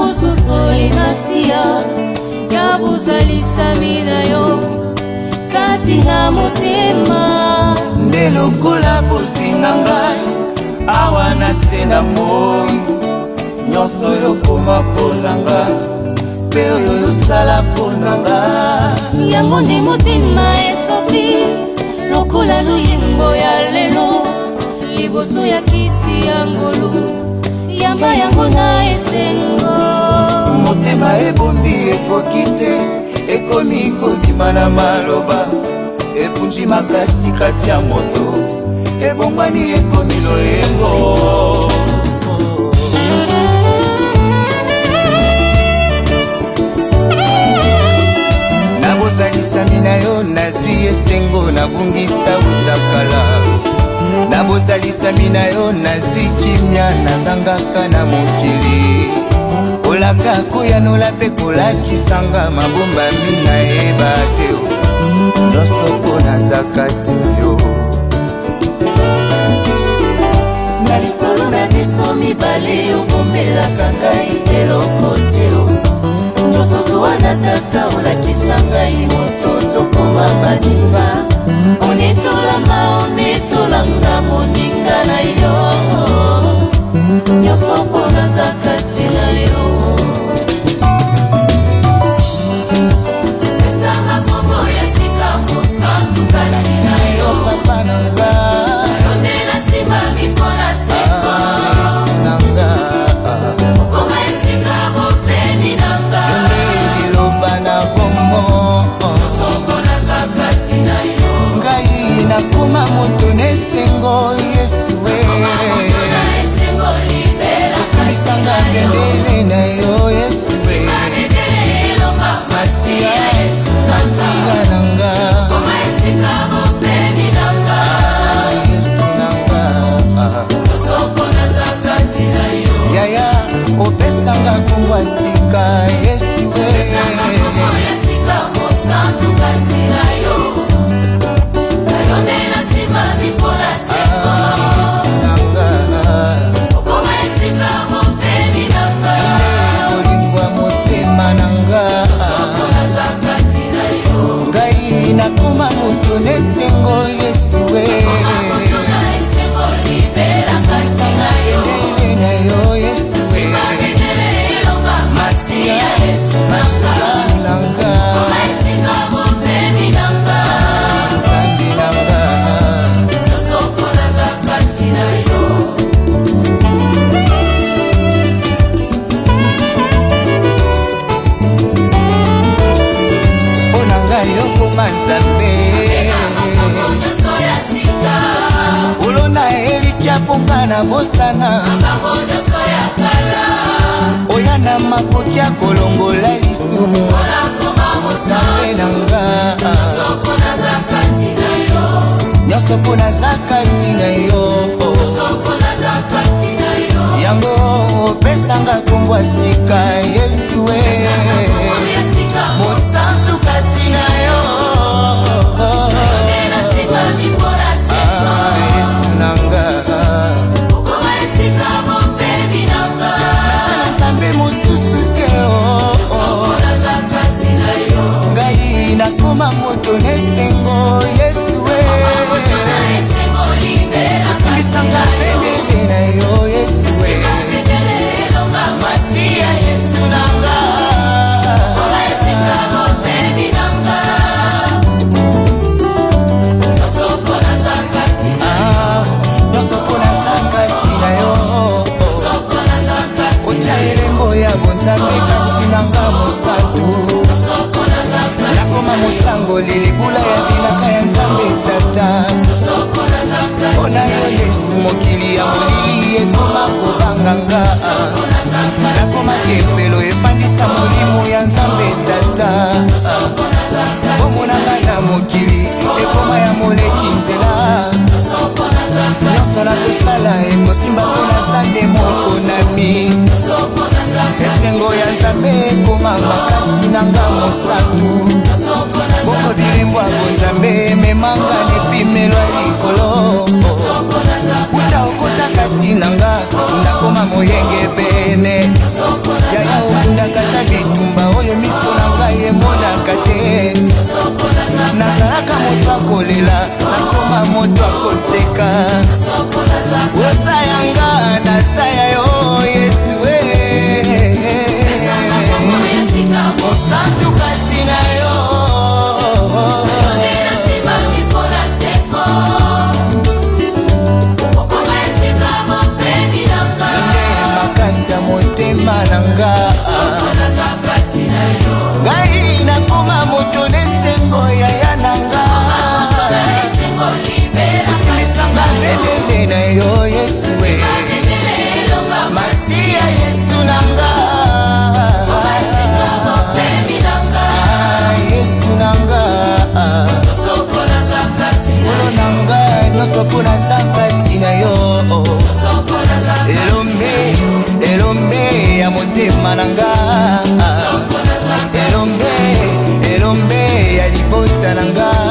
Mosusoli masia ya bozalisami na yo kati na motema. Nde lokola bosinga ngai awa na se na moi, nyonso yokoma mpona nga mpe oyo yosala mpona nga. Yango nde motema esopi lokola luyimbo ya lelo liboso ya kiti ya ngolu, yamba yango na esengo. Motema ebombi ekoki te, ekomi kobima na maloba, epunji makasi kati ya moto, ebongwani ekomi loyengo. Nabozalisami na yo nazwi esengo, nabungisa utakala. Nabozalisami na yo nazwi kimia, nazangaka na mokili. Olaka koyanola mpe kolakisanga mabomba mina yeba te nyonso mpo naza kati na yo. Na lisolo na biso mibale okombelaka ngai eloko te nyonso zuwa na tata olakisa ngai moto tokoma baninga. Onetolama onetolanga moninga na yo nyonso mpo naza kati na yo. Pesanga kombo ya sika mosantu kati na yo papa nanga, ayondela simba mipona seko nanga, okoma esika bopeni nanga, yonde liloba na bongo nyonso naza kati na yo. Ngai nakoma moto nesengo Yesu Sanga bendele na yo Yesu Masia, Masia nanga Yesu nanga Yaya, opesanga kumbwa sika Yesu nakoma moto nesengo Yesu Sanga bendele na yo Yesu Masia, Masia nanga Nzambi nanga yokoma Nzambe olona elikya ponga na bosana oya na makoki ya kolongola lisumu Nzambe nanga nyonso mpo naza kati na yo yango opesanga kombwa sika Yesu mosantu kati na yo Yesu nanga naza na Nzambe mosusu te ngai nakoma moto nesengo Yesu asimbisanga bendele na yo Yesu Masia Yesu nanga nyonso mpo naza kati na yo otya elembo ya bonzambe kati nanga mosantu nakoma mosangoli libula ya bilaka ya Nzambe tata mpona yo Yesu mokili ya molili ekoma kobanganga nakoma tempelo efandisa molimo ya Nzambe tata bomonanga na mokili ekoma ya moleki nzela nyonso nakosala ekosimba mpo naza nde moko nami esengo ya Nzambe ekoma makasi nanga mosantu bongo bilembo ako Nzambe memanga nepimelo ya likolo uta okota kati nanga nakoma moyenge bene yaya kolela nakoma moto akoseka oza yanga naza ya yo Yesu mosantu kati na yo makasi ya motema nanga ngai nakoma moto nesengo ya ya nanga simisanga belele na yo Yesu masiya Yesu nanga Yesu nanga olo nanga nyonso mpo naza kati na yo elombe ya motema nanga elombe ya libota nanga